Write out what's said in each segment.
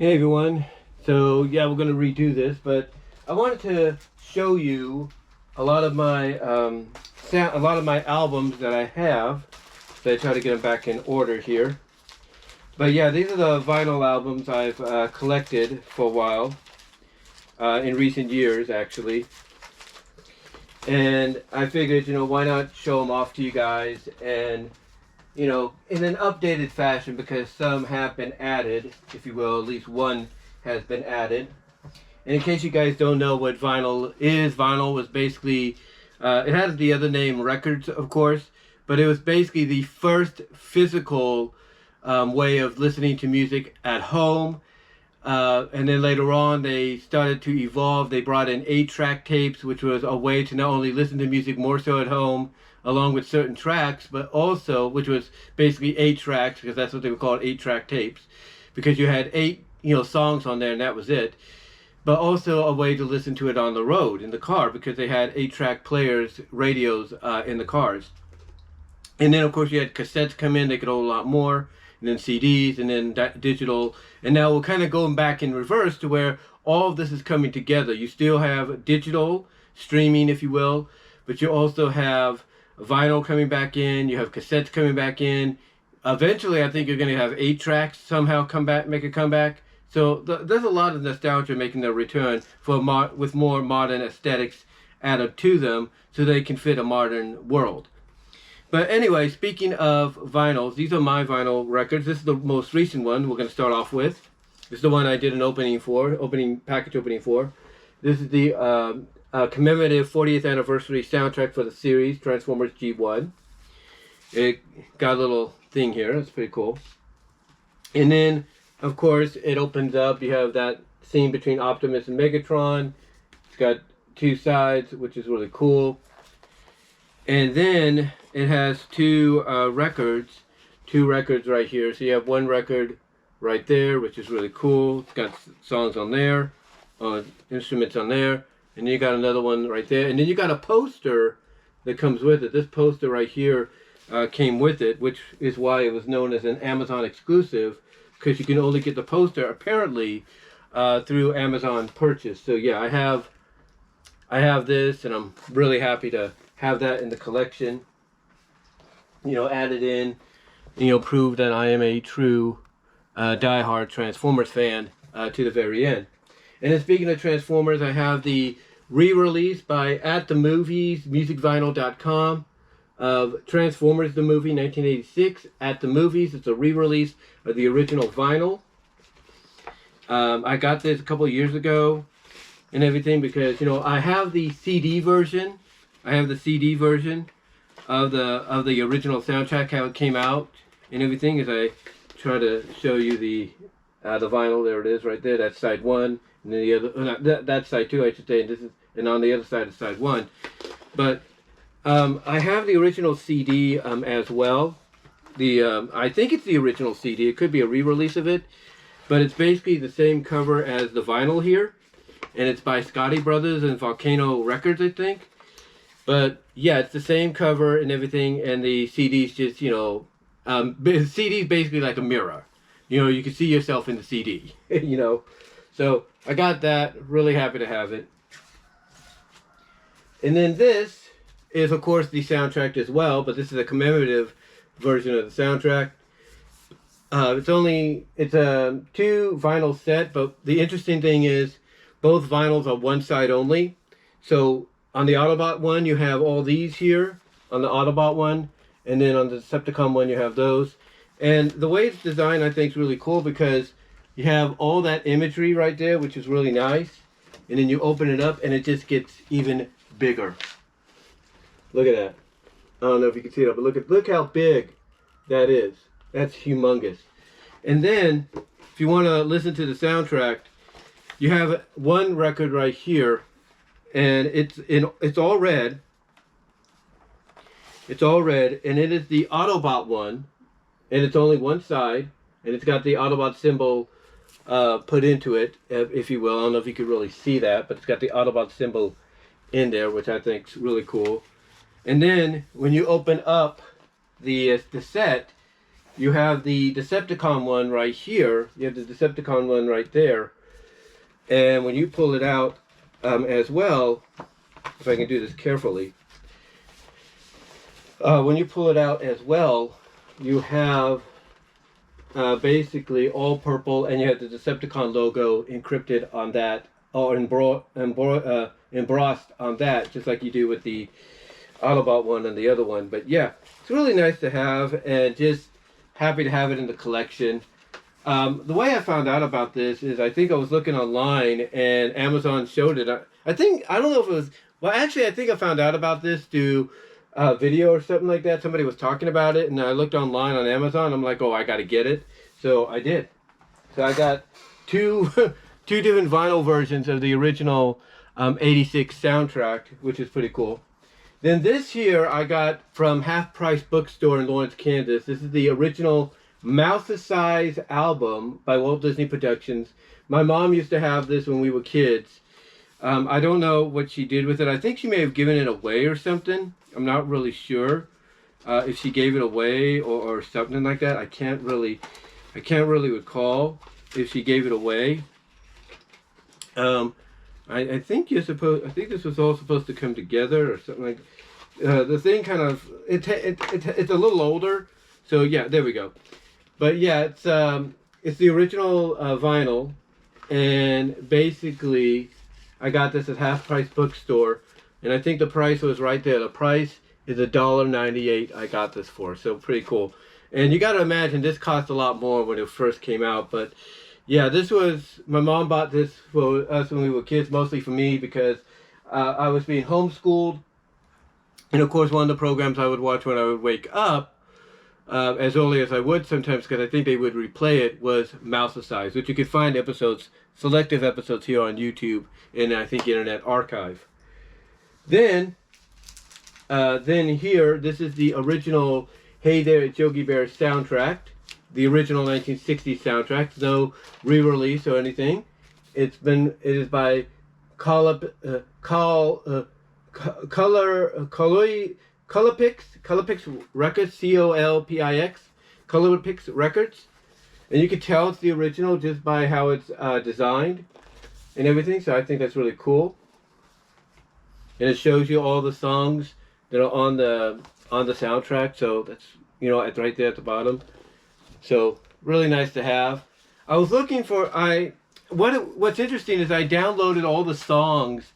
Hey everyone, so yeah, we're going to redo this, but I wanted to show you a lot of my albums that I have. So I try to get them back in order here. But yeah, these are the vinyl albums I've collected for a while, in recent years actually. And I figured, why not show them off to you guys and in an updated fashion, because some have been added, if you will. At least one has been added. And in case you guys don't know what vinyl is, vinyl was basically, it has the other name records, of course, but it was basically the first physical way of listening to music at home. And then later on, they started to evolve. They brought in 8-track tapes, which was a way to not only listen to music more so at home, along with certain tracks, but also, which was basically 8 tracks, because that's what they were called, 8-track tapes, because you had 8, songs on there, and that was it. But also a way to listen to it on the road, in the car, because they had 8-track players, radios in the cars. And then, of course, you had cassettes come in. They could hold a lot more. And then CDs, and then digital. And now we're kind of going back in reverse to where all of this is coming together. You still have digital streaming, if you will, but you also have vinyl coming back in. You have cassettes coming back in. Eventually, I think you're going to have 8 tracks somehow make a comeback. So there's a lot of nostalgia making their return with more modern aesthetics added to them, so they can fit a modern world. But anyway, speaking of vinyls, these are my vinyl records. This is the most recent one we're going to start off with. This is the one I did an package opening for. This is the commemorative 40th anniversary soundtrack for the series, Transformers G1. It got a little thing here. That's pretty cool. And then, of course, it opens up. You have that scene between Optimus and Megatron. It's got 2 sides, which is really cool. And then it has 2 records right here. So you have one record right there, which is really cool. It's got songs on there, instruments on there, and then you got another one right there. And then you got a poster that comes with it. This poster right here came with it, which is why it was known as an Amazon exclusive, because you can only get the poster apparently through Amazon purchase. So yeah, I have this, and I'm really happy to have that in the collection, added in, prove that I am a true diehard Transformers fan to the very end. And then speaking of Transformers, I have the re-release by At The Movies, musicvinyl.com, of Transformers the Movie 1986, At The Movies. It's a re-release of the original vinyl. I got this a couple of years ago and everything because, I have the CD version. I have the CD version of the original soundtrack, how it came out and everything. As I try to show you the vinyl, there it is, right there. That's side 1, and then the other that's side 2, I should say. And on the other side is side 1. But I have the original CD as well. I think it's the original CD. It could be a re-release of it, but it's basically the same cover as the vinyl here, and it's by Scotty Brothers and Volcano Records, I think. But yeah, it's the same cover and everything, and the CD's just, CD's basically like a mirror. You can see yourself in the CD, So I got that, really happy to have it. And then this is, of course, the soundtrack as well, but this is a commemorative version of the soundtrack. It's a 2 vinyl set, but the interesting thing is both vinyls are one side only. So on the Autobot one, you have all these here on the Autobot one, and then on the Decepticon one, you have those. And the way it's designed, I think, is really cool because you have all that imagery right there, which is really nice. And then you open it up, and it just gets even bigger. Look at that. I don't know if you can see it, but look how big that is. That's humongous. And then, if you want to listen to the soundtrack, you have one record right here. And it's all red. It's all red, and it is the Autobot one, and it's only one side, and it's got the Autobot symbol put into it, if you will. I don't know if you could really see that, but it's got the Autobot symbol in there, which I think is really cool. And then when you open up the set, you have the Decepticon one right here. You have the Decepticon one right there. And when you pull it out as well, if I can do this carefully, when you pull it out as well, you have basically all purple, and you have the Decepticon logo encrypted on that, or embossed on that, just like you do with the Autobot one and the other one. But yeah, it's really nice to have, and just happy to have it in the collection. The way I found out about this is I think I was looking online and Amazon showed it. I don't know if it was, well, actually I think I found out about this through a video or something like that. Somebody was talking about it, and I looked online on Amazon. I'm like, oh, I got to get it. So I did. So I got two different vinyl versions of the original 86 soundtrack, which is pretty cool. Then this here I got from Half Price Bookstore in Lawrence, Kansas. This is the original Mouse-a-Size album by Walt Disney Productions. My mom used to have this when we were kids. I don't know what she did with it. I think she may have given it away or something. I'm not really sure if she gave it away or something like that. I can't really recall if she gave it away. I think this was all supposed to come together or something like. The thing kind of it's a little older, so yeah, there we go. But yeah, it's the original vinyl, and basically I got this at Half Price Bookstore, and I think the price was right there. The price is $1.98. I got this for, so pretty cool. And you got to imagine this cost a lot more when it first came out, but yeah, my mom bought this for us when we were kids, mostly for me because I was being homeschooled, and of course one of the programs I would watch when I would wake up, as early as I would sometimes, because I think they would replay it, was Mouse-a-Size, which you could find selective episodes here on YouTube and I think Internet Archive. Then here, this is the original Hey There, It's Yogi Bear soundtrack, the original 1960s soundtrack, no re-release or anything. It is by Colorpix Records, C-O-L-P-I-X, Colorpix Records. And you can tell it's the original just by how it's designed and everything, so I think that's really cool. And it shows you all the songs that are on the soundtrack, so that's, it's right there at the bottom. So really nice to have. I was looking for what's interesting is I downloaded all the songs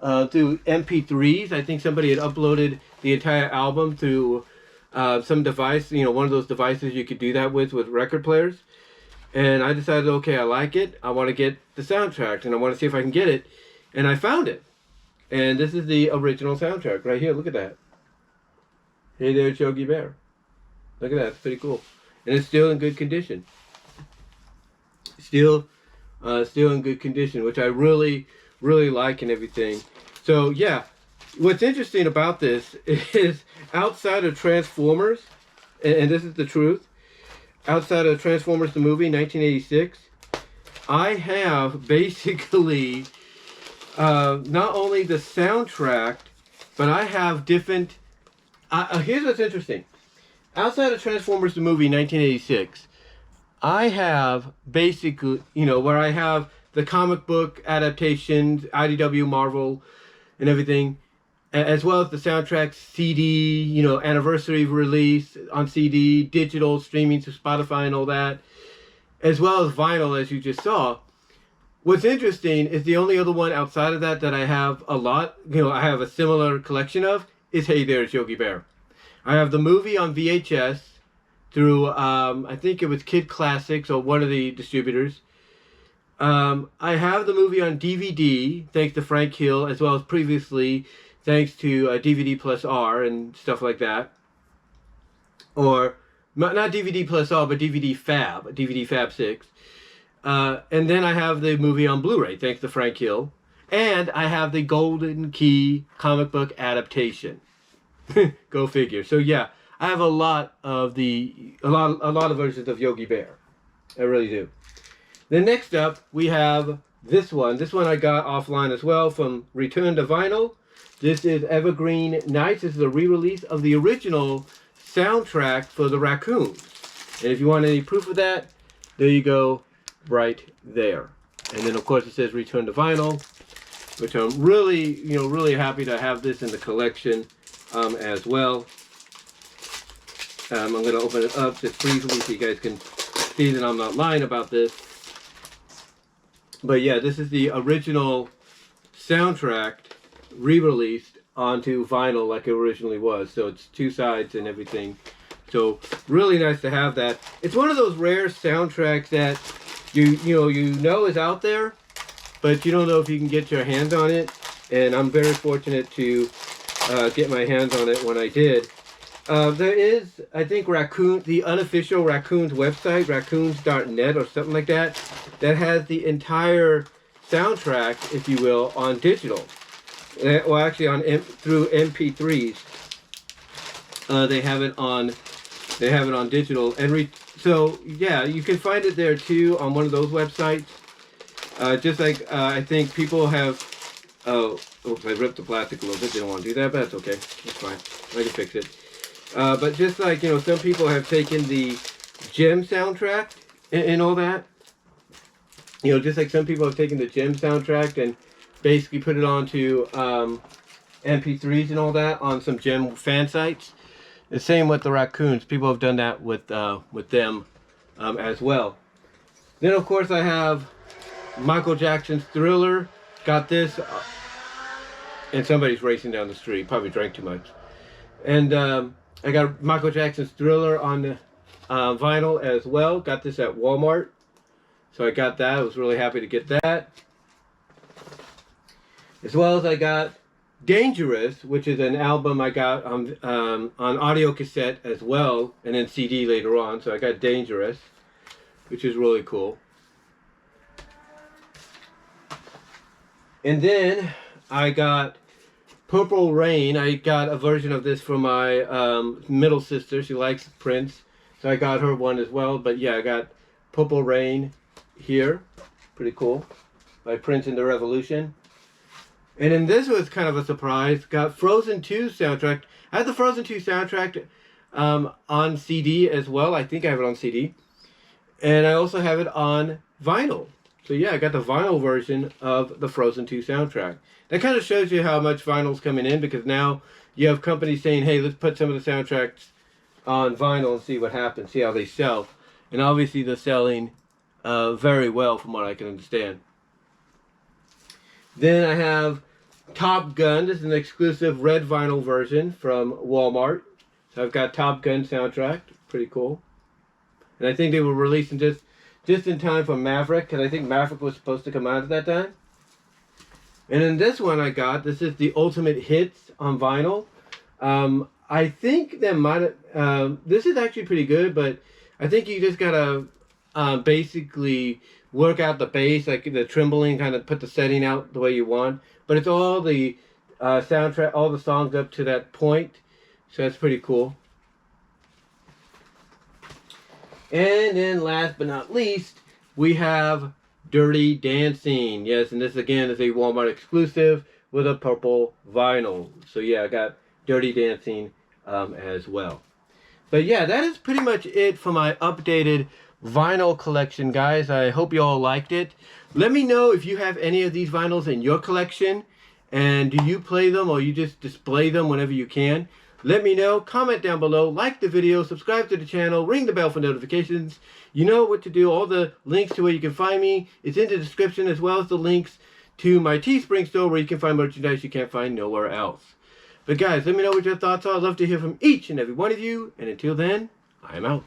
through MP3s. I think somebody had uploaded the entire album through some device, one of those devices you could do that with record players. And I decided, okay, I like it. I want to get the soundtrack, and I want to see if I can get it. And I found it. And this is the original soundtrack right here. Look at that. Hey There, It's Yogi Bear. Look at that. It's pretty cool. And it's still in good condition. Still in good condition, which I really, really like and everything. So yeah, what's interesting about this is outside of Transformers, and this is the truth, outside of Transformers the movie, 1986, I have basically not only the soundtrack, but I have different. Here's what's interesting. Outside of Transformers the movie, 1986, I have basically, where I have the comic book adaptations, IDW, Marvel, and everything, as well as the soundtrack, CD, anniversary release on CD, digital streaming to Spotify and all that, as well as vinyl, as you just saw. What's interesting is the only other one outside of that I have a lot, I have a similar collection of, is Hey There, It's Yogi Bear. I have the movie on VHS through, I think it was Kid Classics or one of the distributors. I have the movie on DVD, thanks to Frank Hill, as well as previously, thanks to DVD Plus R and stuff like that. Or, not DVD Plus R, but DVD Fab 6. And then I have the movie on Blu-ray, thanks to Frank Hill. And I have the Golden Key comic book adaptation. Go figure. So yeah, I have a lot of versions of Yogi Bear. I really do. Then next up, we have this one. This one I got offline as well from Return to Vinyl. This is Evergreen Nights. This is a re-release of the original soundtrack for the Raccoons. And if you want any proof of that, there you go, right there. And then of course it says return to vinyl, which I'm really, really happy to have this in the collection as well. I'm going to open it up just briefly so you guys can see that I'm not lying about this. But yeah, this is the original soundtrack re-released onto vinyl like it originally was. So it's two sides and everything. So really nice to have that. It's one of those rare soundtracks that you know is out there, but you don't know if you can get your hands on it. And I'm very fortunate to get my hands on it when I did. There is, I think, the unofficial Raccoons website, raccoons.net or something like that, that has the entire soundtrack, if you will, on digital. Well, actually, through MP3s. They have it on digital, and so yeah, you can find it there too on one of those websites. Just like I think people have. Oh, oops! I ripped the plastic a little bit. Didn't want to do that, but that's okay. That's fine. I can fix it. But just like, some people have taken the Gem soundtrack and all that. Just like some people have taken the Gem soundtrack and basically put it onto MP3s and all that on some Gem fan sites. The same with the Raccoons. People have done that with them as well. Then of course I have Michael Jackson's Thriller. Got this. And somebody's racing down the street. Probably drank too much. And I got Michael Jackson's Thriller on the vinyl as well. Got this at Walmart. So I got that. I was really happy to get that. As well as I got Dangerous, which is an album I got on audio cassette as well, and then CD later on. So I got Dangerous, which is really cool. And then I got Purple Rain. I got a version of this from my middle sister. She likes Prince, so I got her one as well. But yeah, I got Purple Rain here. Pretty cool. By Prince and the Revolution. And then this was kind of a surprise. Got Frozen 2 soundtrack. I have the Frozen 2 soundtrack on CD as well. I think I have it on CD. And I also have it on vinyl. So yeah, I got the vinyl version of the Frozen 2 soundtrack. That kind of shows you how much vinyl's coming in, because now you have companies saying, hey, let's put some of the soundtracks on vinyl and see what happens, see how they sell. And obviously they're selling very well from what I can understand. Then I have Top Gun. This is an exclusive red vinyl version from Walmart. So I've got Top Gun soundtrack. Pretty cool. And I think they were releasing just in time for Maverick, because I think Maverick was supposed to come out at that time. And then this one I got, this is the Ultimate Hits on vinyl. I think that might have, this is actually pretty good, but I think you just gotta basically work out the bass, like the trembling, kind of put the setting out the way you want. But it's all the soundtrack, all the songs up to that point. So that's pretty cool. And then last but not least, we have Dirty Dancing. Yes, and this again is a Walmart exclusive with a purple vinyl. So yeah, I got Dirty Dancing as well. But yeah, that is pretty much it for my updated vinyl collection, guys. I hope you all liked it. Let me know if you have any of these vinyls in your collection, and do you play them or you just display them whenever you can. Let me know. Comment down below, like the video, subscribe to the channel, ring the bell for notifications. You know what to do. All the links to where you can find me is in the description, as well as the links to my Teespring store where you can find merchandise you can't find nowhere else. But guys, let me know what your thoughts are. I'd love to hear from each and every one of you. And until then, I'm out.